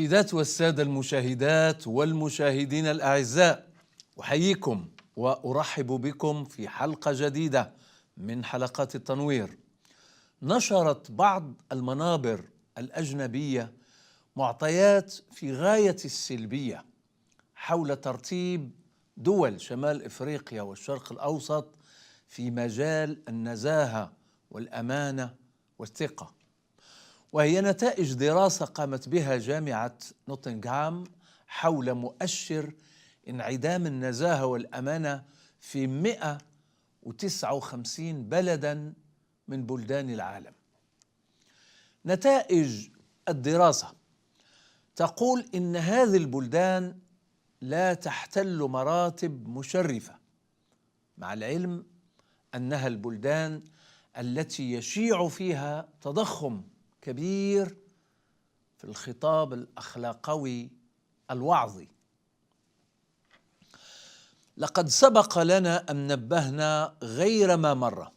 السيدات والسادة المشاهدات والمشاهدين الأعزاء، أحييكم وأرحب بكم في حلقة جديدة من حلقات التنوير. نشرت بعض المنابر الأجنبية معطيات في غاية السلبية حول ترتيب دول شمال إفريقيا والشرق الأوسط في مجال النزاهة والأمانة والثقة، وهي نتائج دراسة قامت بها جامعة نوتنغهام حول مؤشر انعدام النزاهة والأمانة في 159 بلدا من بلدان العالم. نتائج الدراسة تقول إن هذه البلدان لا تحتل مراتب مشرفة، مع العلم أنها البلدان التي يشيع فيها تضخم كبير في الخطاب الأخلاقوي الوعظي. لقد سبق لنا أن نبهنا غير ما مرة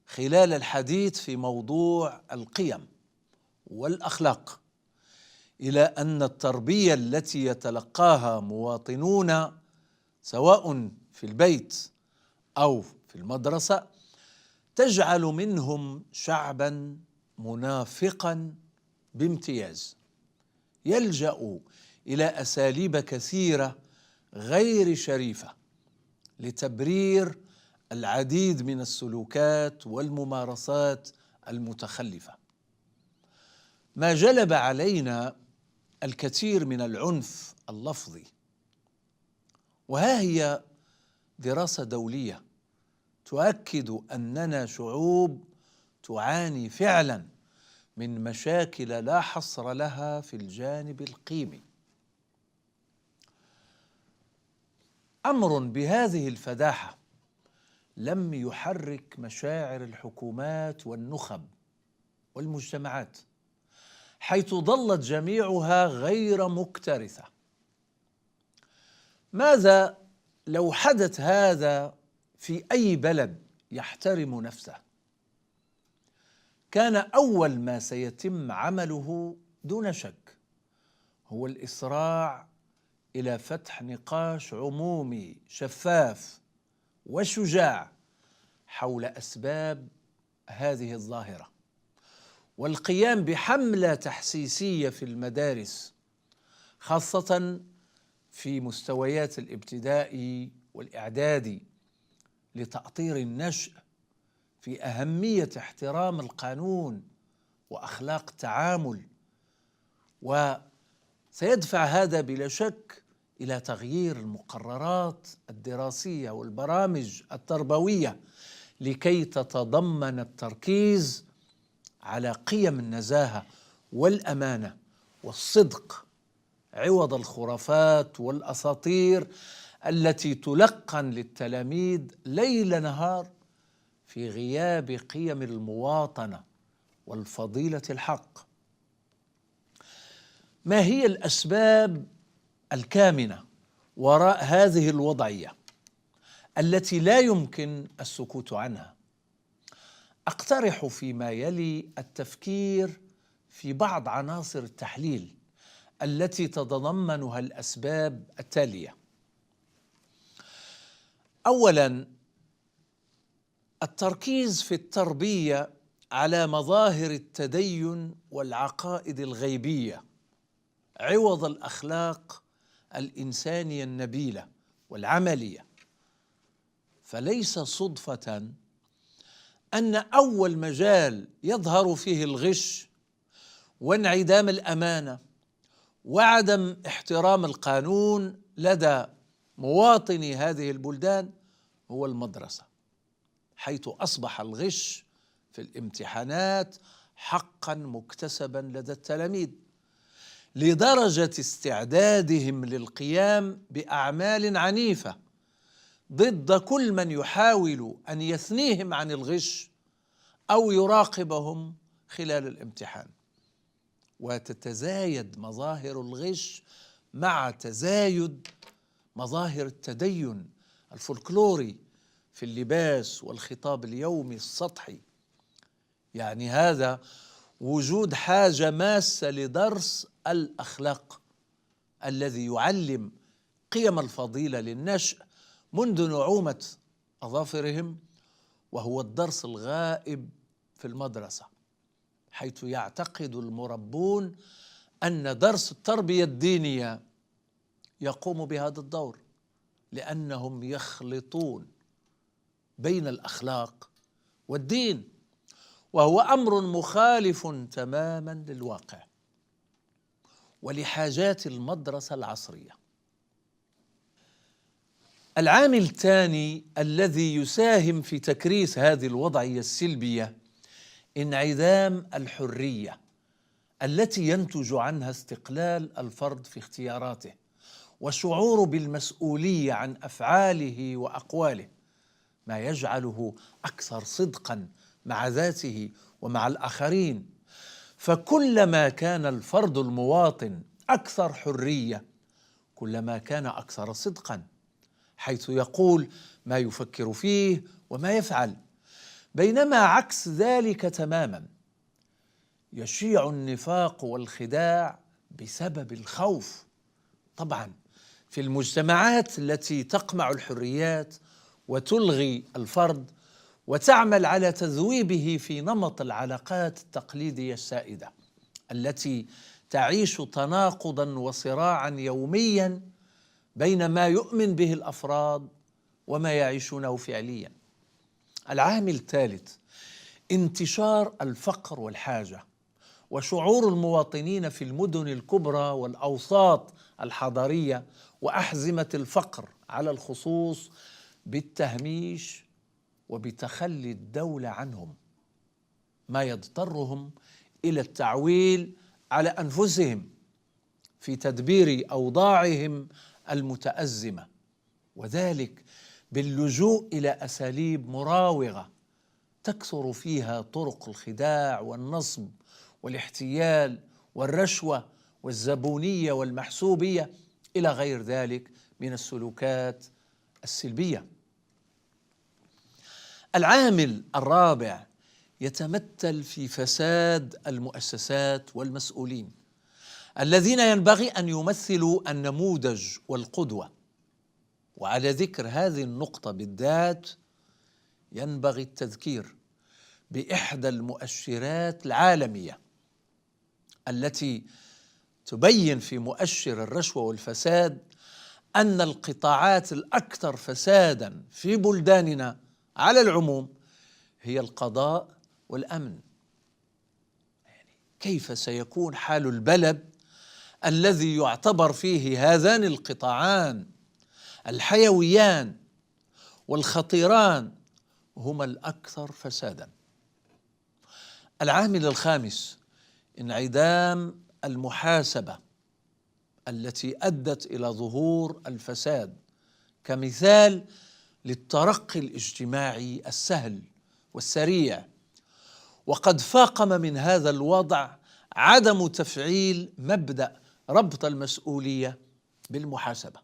خلال الحديث في موضوع القيم والأخلاق إلى أن التربية التي يتلقاها مواطنون سواء في البيت أو في المدرسة تجعل منهم شعبا منافقا بامتياز، يلجأ إلى أساليب كثيرة غير شريفة لتبرير العديد من السلوكات والممارسات المتخلفة، ما جلب علينا الكثير من العنف اللفظي. وها هي دراسة دولية تؤكد أننا شعوب تعاني فعلا من مشاكل لا حصر لها في الجانب القيمي. أمر بهذه الفداحة لم يحرك مشاعر الحكومات والنخب والمجتمعات، حيث ظلت جميعها غير مكترثة. ماذا لو حدث هذا في أي بلد يحترم نفسه؟ كان أول ما سيتم عمله دون شك هو الإسراع إلى فتح نقاش عمومي شفاف وشجاع حول أسباب هذه الظاهرة، والقيام بحملة تحسيسية في المدارس، خاصة في مستويات الابتدائي والإعدادي، لتأطير النشء في أهمية احترام القانون وأخلاق التعامل. وسيدفع هذا بلا شك إلى تغيير المقررات الدراسية والبرامج التربوية لكي تتضمن التركيز على قيم النزاهة والأمانة والصدق عوض الخرافات والأساطير التي تلقن للتلاميذ ليل نهار في غياب قيم المواطنة والفضيلة الحق. ما هي الأسباب الكامنة وراء هذه الوضعية التي لا يمكن السكوت عنها؟ أقترح فيما يلي التفكير في بعض عناصر التحليل التي تتضمنها الأسباب التالية. أولاً، التركيز في التربية على مظاهر التدين والعقائد الغيبية عوض الأخلاق الإنسانية النبيلة والعملية. فليس صدفة أن أول مجال يظهر فيه الغش وانعدام الأمانة وعدم احترام القانون لدى مواطني هذه البلدان هو المدرسة، حيث أصبح الغش في الامتحانات حقا مكتسبا لدى التلاميذ، لدرجة استعدادهم للقيام بأعمال عنيفة ضد كل من يحاول أن يثنيهم عن الغش أو يراقبهم خلال الامتحان. وتتزايد مظاهر الغش مع تزايد مظاهر التدين الفولكلوري في اللباس والخطاب اليومي السطحي. يعني هذا وجود حاجة ماسة لدرس الأخلاق الذي يعلم قيم الفضيلة للنشء منذ نعومة أظافرهم، وهو الدرس الغائب في المدرسة، حيث يعتقد المربون أن درس التربية الدينية يقوم بهذا الدور، لأنهم يخلطون بين الأخلاق والدين، وهو أمر مخالف تماما للواقع ولحاجات المدرسة العصرية. العامل الثاني الذي يساهم في تكريس هذه الوضعية السلبية انعدام الحرية التي ينتج عنها استقلال الفرد في اختياراته وشعوره بالمسؤولية عن أفعاله وأقواله، ما يجعله أكثر صدقا مع ذاته ومع الآخرين. فكلما كان الفرد المواطن أكثر حرية كلما كان أكثر صدقا، حيث يقول ما يفكر فيه وما يفعل. بينما عكس ذلك تماما يشيع النفاق والخداع بسبب الخوف. طبعا في المجتمعات التي تقمع الحريات وتلغي الفرد وتعمل على تذويبه في نمط العلاقات التقليدية السائدة التي تعيش تناقضا وصراعا يوميا بين ما يؤمن به الأفراد وما يعيشونه فعليا. العامل الثالث انتشار الفقر والحاجة، وشعور المواطنين في المدن الكبرى والأوساط الحضرية وأحزمة الفقر على الخصوص بالتهميش وبتخلي الدولة عنهم، ما يضطرهم إلى التعويل على أنفسهم في تدبير أوضاعهم المتأزمة، وذلك باللجوء إلى أساليب مراوغة تكثر فيها طرق الخداع والنصب والاحتيال والرشوة والزبونية والمحسوبية إلى غير ذلك من السلوكات السلبية. العامل الرابع يتمثل في فساد المؤسسات والمسؤولين الذين ينبغي أن يمثلوا النموذج والقدوة. وعلى ذكر هذه النقطة بالذات ينبغي التذكير بإحدى المؤشرات العالمية التي تبين في مؤشر الرشوة والفساد أن القطاعات الأكثر فسادا في بلداننا على العموم هي القضاء والأمن. كيف سيكون حال البلد الذي يعتبر فيه هذان القطاعان الحيويان والخطيران هما الأكثر فسادا؟ العامل الخامس انعدام المحاسبة التي أدت إلى ظهور الفساد كمثال للترقي الاجتماعي السهل والسريع. وقد فاقم من هذا الوضع عدم تفعيل مبدأ ربط المسؤولية بالمحاسبة.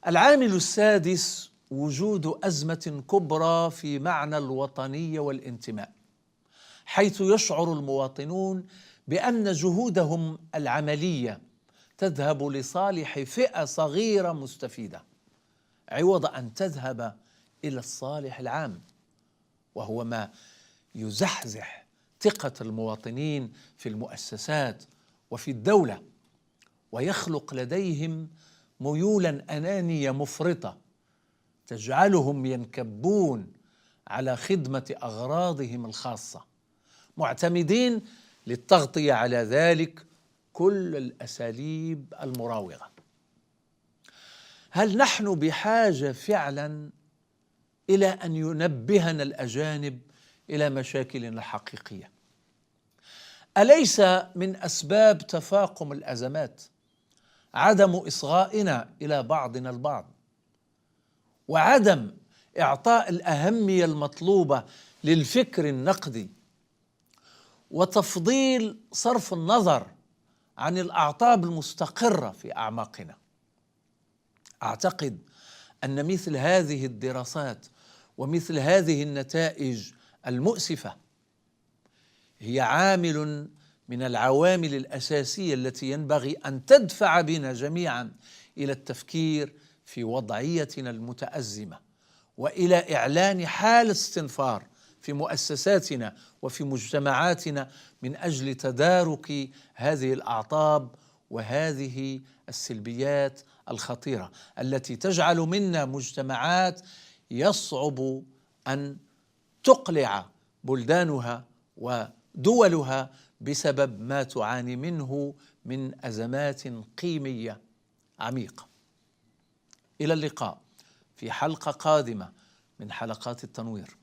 العامل السادس وجود أزمة كبرى في معنى الوطنية والانتماء، حيث يشعر المواطنون بأن جهودهم العملية تذهب لصالح فئة صغيرة مستفيدة عوض أن تذهب إلى الصالح العام، وهو ما يزحزح ثقة المواطنين في المؤسسات وفي الدولة، ويخلق لديهم ميولا أنانية مفرطة تجعلهم ينكبون على خدمة أغراضهم الخاصة، معتمدين للتغطية على ذلك كل الأساليب المراوغة. هل نحن بحاجة فعلا إلى أن ينبهنا الأجانب إلى مشاكلنا الحقيقية؟ أليس من أسباب تفاقم الأزمات عدم إصغائنا إلى بعضنا البعض، وعدم إعطاء الأهمية المطلوبة للفكر النقدي، وتفضيل صرف النظر عن الأعطاب المستقرة في أعماقنا؟ أعتقد أن مثل هذه الدراسات ومثل هذه النتائج المؤسفة هي عامل من العوامل الأساسية التي ينبغي أن تدفع بنا جميعا إلى التفكير في وضعيتنا المتأزمة، وإلى إعلان حال استنفار في مؤسساتنا وفي مجتمعاتنا من أجل تدارك هذه الأعطاب وهذه السلبيات الخطيرة التي تجعل منا مجتمعات يصعب أن تقلع بلدانها ودولها بسبب ما تعاني منه من أزمات قيمية عميقة. إلى اللقاء في حلقة قادمة من حلقات التنوير.